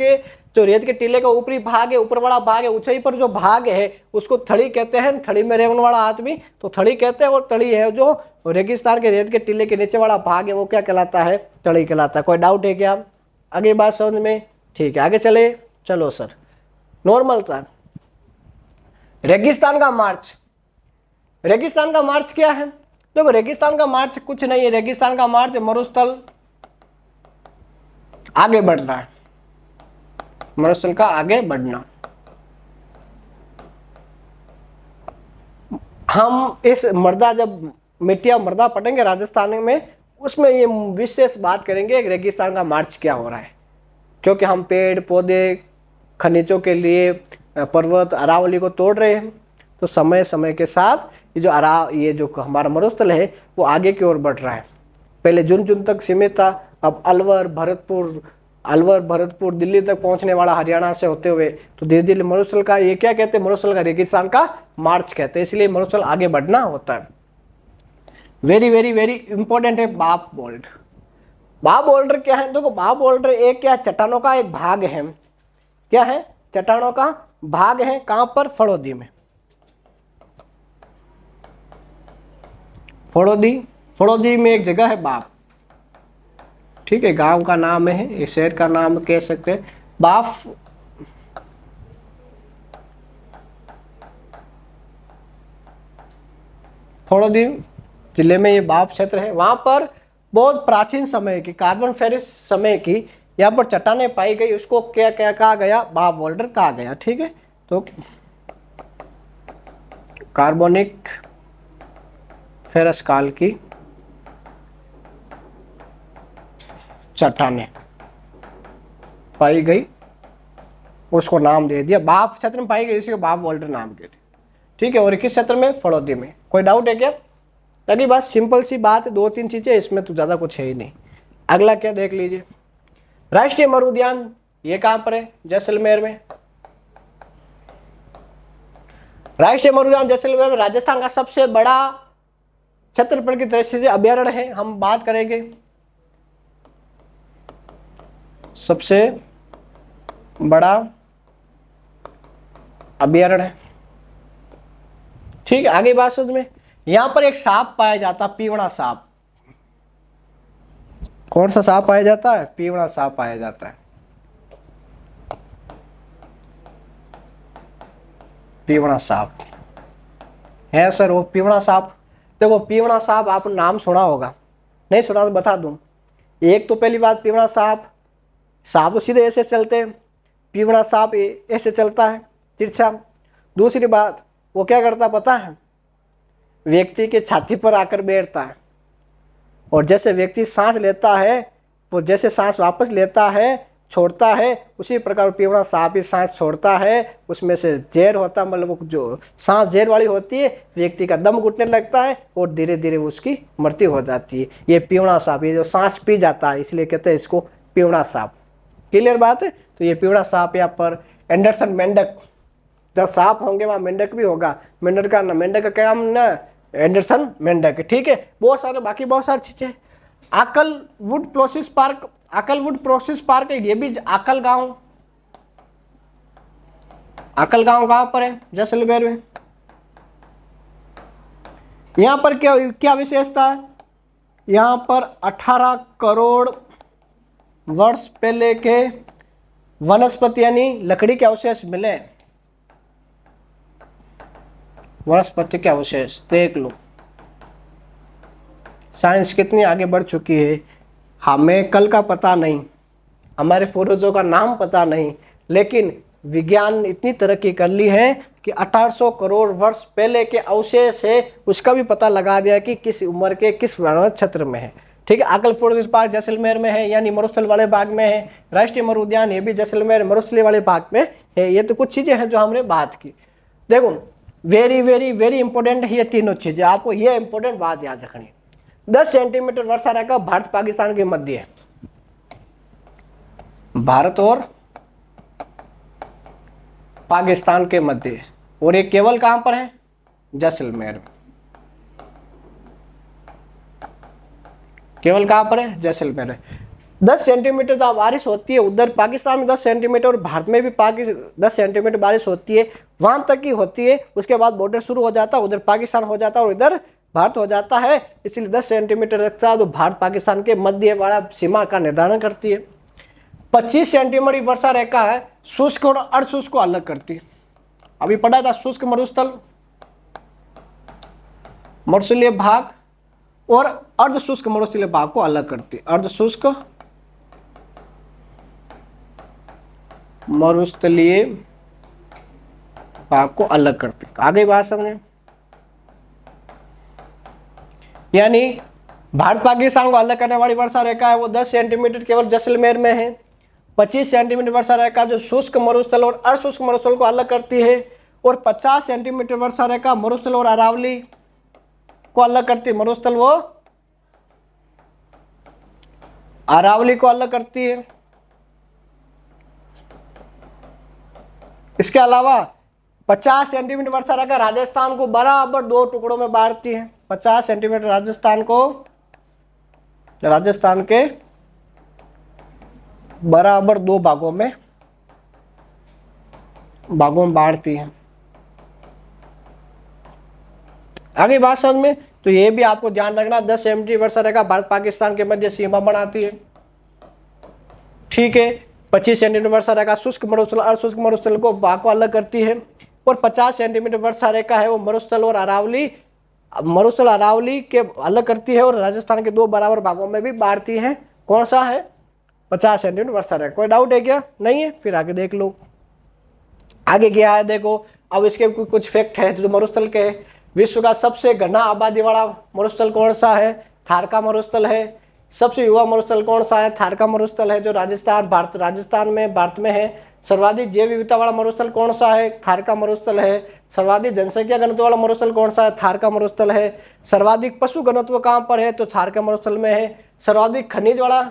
के टीले का ऊपरी भाग है, ऊपर वाला भाग है, ऊंचाई पर जो भाग है उसको थड़ी कहते हैं। थड़ी में रहने वाला आदमी तो थड़ी कहते हैं, और तड़ी है जो रेगिस्तान के रेत के टीले के नीचे वाला भाग है वो क्या कहलाता है? तड़ी कहलाता है। कोई डाउट है क्या? आगे बात समझ में? ठीक है, आगे चले। चलो सर, नॉर्मल था। रेगिस्तान का मार्च, रेगिस्तान का मार्च क्या है? देखो रेगिस्तान का मार्च कुछ नहीं है, रेगिस्तान का मार्च मरुस्थल आगे बढ़ रहा है, मरुस्थल का आगे बढ़ना। हम इस मृदा, जब मिट्टिया मृदा पढ़ेंगे राजस्थान में, उसमें ये विशेष बात करेंगे रेगिस्तान का मार्च क्या हो रहा है, क्योंकि हम पेड़ पौधे खनिजों के लिए पर्वत अरावली को तोड़ रहे हैं। तो समय समय के साथ ये जो हमारा मरुस्थल है वो आगे की ओर बढ़ रहा है। पहले जून तक सीमित था, अब अलवर भरतपुर दिल्ली तक पहुंचने वाला, हरियाणा से होते हुए, तो धीरे धीरे मरुस्थल का ये क्या कहते हैं? मरुस्थल का रेगिस्तान का मार्च कहते हैं, इसलिए मरुस्थल आगे बढ़ना होता है। वेरी वेरी वेरी इंपॉर्टेंट है बाप बोल्डर। बाप बोल्डर क्या है? देखो बाप बोल्डर एक क्या, चट्टानों का एक भाग है। क्या है? चट्टानों का भाग है। कहां पर? फड़ौदी में। फड़ौदी में एक जगह है बाप, ठीक है, गांव का नाम है, इस शहर का नाम कह सकते हैं बाप। फड़ौदी जिले में ये बाप क्षेत्र है। वहां पर बहुत प्राचीन समय की, कार्बोनिफेरस समय की यहाँ पर चट्टानें पाई गई, उसको क्या क्या कहा गया? बाप बोल्डर कहा गया। ठीक है, तो कार्बोनिक फेरस काल की चट्टानें पाई गई, उसको नाम दे दिया, बाप क्षेत्र में पाई गई, इसी को बाप बोल्डर नाम दे दिया। ठीक है, और किस क्षेत्र में? फड़ौदी में। कोई डाउट है क्या? लगी बात? सिंपल सी बात है, 2-3 चीजें, इसमें तो ज्यादा कुछ है ही नहीं। अगला क्या देख लीजिए, राष्ट्रीय मरु उद्यान, ये कहां पर है? जैसलमेर में। राष्ट्रीय मरु उद्यान जैसलमेर में राजस्थान का सबसे बड़ा क्षेत्रफल की दृष्टि से अभ्यारण्य है। हम बात करेंगे सबसे बड़ा अभ्यारण्य। ठीक है, आगे बात समझ में। यहां पर एक सांप पाया जाता, पीवड़ा सांप। कौन सा सांप पाया जाता है? पीवड़ा सांप पाया जाता है। पीवड़ा सांप है सर, वो पीवड़ा सांप। देखो पीवड़ा सांप आपने नाम सुना होगा, नहीं सुना तो बता दूं। एक तो पहली बात, पीवड़ा सांप तो सीधे ऐसे चलते हैं, पीवड़ा सांप ऐसे चलता है तिरछा। दूसरी बात, वो क्या करता पता है? व्यक्ति के छाती पर आकर बैठता है, और जैसे व्यक्ति सांस लेता है, वो जैसे सांस वापस लेता है छोड़ता है, उसी प्रकार पीवड़ा सांप भी सांस छोड़ता है, उसमें से जहर होता है, मतलब वो जो सांस जहर वाली होती है, व्यक्ति का दम घुटने लगता है और धीरे धीरे उसकी मृत्यु हो जाती है। ये पीवड़ा सांप, ये जो सांस पी जाता है, इसलिए कहते हैं इसको पीवड़ा सांप। क्लियर बात है? तो ये पीवड़ा सांप यहाँ पर एंडरसन मेंढक, जब सांप होंगे वहाँ मेंढक भी होगा, मेंढक का क्या नाम ना? एंडरसन मेंढक। ठीक है, बहुत सारे बाकी बहुत सारी चीजें। आकलवुड प्रोसेस पार्क है, ये भी आकल गांव कहां पर है? जैसलमेर में। यहां पर क्या विशेषता है? यहां पर 18 करोड़ वर्ष पहले के वनस्पति यानी लकड़ी के अवशेष मिले। वनस्पति के अवशेष देख लो, साइंस कितनी आगे बढ़ चुकी है। हमें कल का पता नहीं, हमारे पूर्वजों का नाम पता नहीं, लेकिन विज्ञान इतनी तरक्की कर ली है कि 1800 करोड़ वर्ष पहले के अवशेष है, उसका भी पता लगा दिया कि किस उम्र के किस क्षेत्र में है। ठीक है, आकलवुड पार्क जैसलमेर में है, यानी मरुस्थल वाले भाग में है। राष्ट्रीय मरु उद्यान ये भी जैसलमेर मरुस्थल वाले भाग में है। ये तो कुछ चीजें हैं जो हमने बात की। देखो वेरी वेरी वेरी इंपॉर्टेंट है ये तीनों चीजें, आपको ये इंपॉर्टेंट बात याद रखनी। 10 सेंटीमीटर वर्षा रेखा भारत पाकिस्तान के मध्य है, भारत और पाकिस्तान के मध्य है, और ये केवल कहां पर है? जैसलमेर। केवल कहां पर है? जैसलमेर है। 10 सेंटीमीटर जहाँ बारिश होती है उधर पाकिस्तान में 10 सेंटीमीटर और भारत में भी 10 सेंटीमीटर बारिश होती है, वहाँ तक ही होती है। उसके बाद बॉर्डर शुरू हो जाता है, उधर पाकिस्तान हो जाता है और इधर भारत हो जाता है। इसलिए 10 सेंटीमीटर रखता है, तो भारत पाकिस्तान के मध्य वाला सीमा का निर्धारण करती है। 25 सेंटीमीटर वर्षा रेखा है, शुष्क और अर्धशुष्क को अलग करती है। अभी पढ़ा था शुष्क मरुस्थल, मरुस्थलीय भाग और अर्धशुष्क मरुस्थलीय भाग को अलग करती है। अर्धशुष्क मरुस्थलीय भाग को अलग करती है। आगे बात समझे, यानी भारत पाकिस्तान को अलग करने वाली वर्षा रेखा है वो 10 सेंटीमीटर केवल जैसलमेर में है। 25 सेंटीमीटर वर्षा रेखा जो शुष्क मरुस्थल और अर्धशुष्क मरुस्थल को अलग करती है, और 50 सेंटीमीटर वर्षा रेखा मरुस्थल और अरावली को अलग करती है। मरुस्थल वो अरावली को अलग करती है। इसके अलावा 50 सेंटीमीटर वर्षा रेखा राजस्थान को बराबर 2 टुकड़ों में बांटती है। 50 सेंटीमीटर राजस्थान के बराबर 2 भागों में बांटती है। आगे बात समझ में, तो ये भी आपको ध्यान रखना, 10 सेंटीमीटर वर्षा रेखा भारत पाकिस्तान के मध्य सीमा बनाती है। ठीक है। 25 सेंटीमीटर वर्षा रेखा शुष्क मरुस्थल अर्धशुष्क मरुस्थल को भाग को अलग करती है, और 50 सेंटीमीटर वर्षा रेखा है वो मरुस्थल और अरावली के अलग करती है, और राजस्थान के 2 बराबर भागों में भी बांटती है। कौन सा है? 50 सेंटीमीटर वर्षा रेखा। कोई डाउट है क्या? नहीं है? फिर आगे देख लो। आगे क्या है देखो, अब इसके कुछ फैक्ट है जो मरुस्थल के है। विश्व का सबसे घना आबादी वाला मरुस्थल कौन सा है? थारका मरुस्थल है। सबसे युवा मरुस्थल कौन सा है? थारका मरुस्थल है, जो भारत में है। सर्वाधिक जैव विविधता वाला मरुस्थल कौन सा है? थारका मरुस्थल है। सर्वाधिक जनसंख्या घनत्व वाला मरुस्थल कौन सा है? थारका मरुस्थल है। सर्वाधिक पशु घनत्व कहाँ पर है? तो थारका मरुस्थल में है। सर्वाधिक खनिज वाला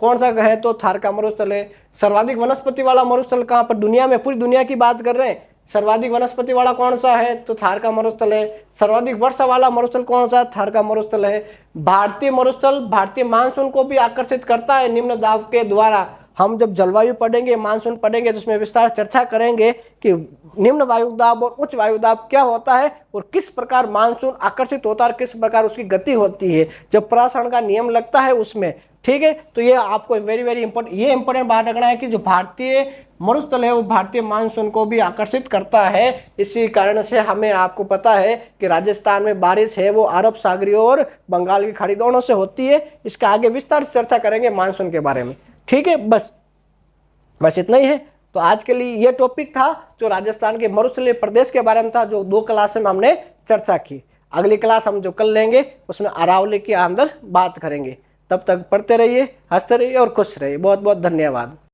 कौन सा है? तो थारका मरुस्थल है। सर्वाधिक वनस्पति वाला मरुस्थल कहाँ पर? दुनिया में, पूरी दुनिया की बात कर रहे हैं। सर्वाधिक वनस्पति वाला कौन सा है? तो थारका मरुस्थल है। सर्वाधिक वर्षा वाला मरुस्थल कौन सा है? थारका मरुस्थल है। भारतीय मरुस्थल भारतीय मानसून को भी आकर्षित करता है निम्न दाब के द्वारा। हम जब जलवायु पढ़ेंगे, मानसून पढ़ेंगे, तो उसमें विस्तार चर्चा करेंगे कि निम्न वायुदाब और उच्च वायुदाब क्या होता है और किस प्रकार मानसून आकर्षित होता है और किस प्रकार उसकी गति होती है जब परासरण का नियम लगता है उसमें। ठीक है, तो ये आपको वेरी इंपॉर्टेंट बात रखना है कि जो भारतीय मरुस्थल है वो भारतीय मानसून को भी आकर्षित करता है। इसी कारण से हमें आपको पता है कि राजस्थान में बारिश है वो अरब सागरीय और बंगाल की खाड़ी दोनों से होती है। इसका आगे विस्तार से चर्चा करेंगे मानसून के बारे में। ठीक है, बस इतना ही है। तो आज के लिए ये टॉपिक था जो राजस्थान के मरुस्थलीय प्रदेश के बारे में था, जो 2 क्लास में हमने चर्चा की। अगली क्लास हम जो कल लेंगे उसमें अरावली के अंदर बात करेंगे। तब तक पढ़ते रहिए, हंसते रहिए और खुश रहिए। बहुत बहुत धन्यवाद।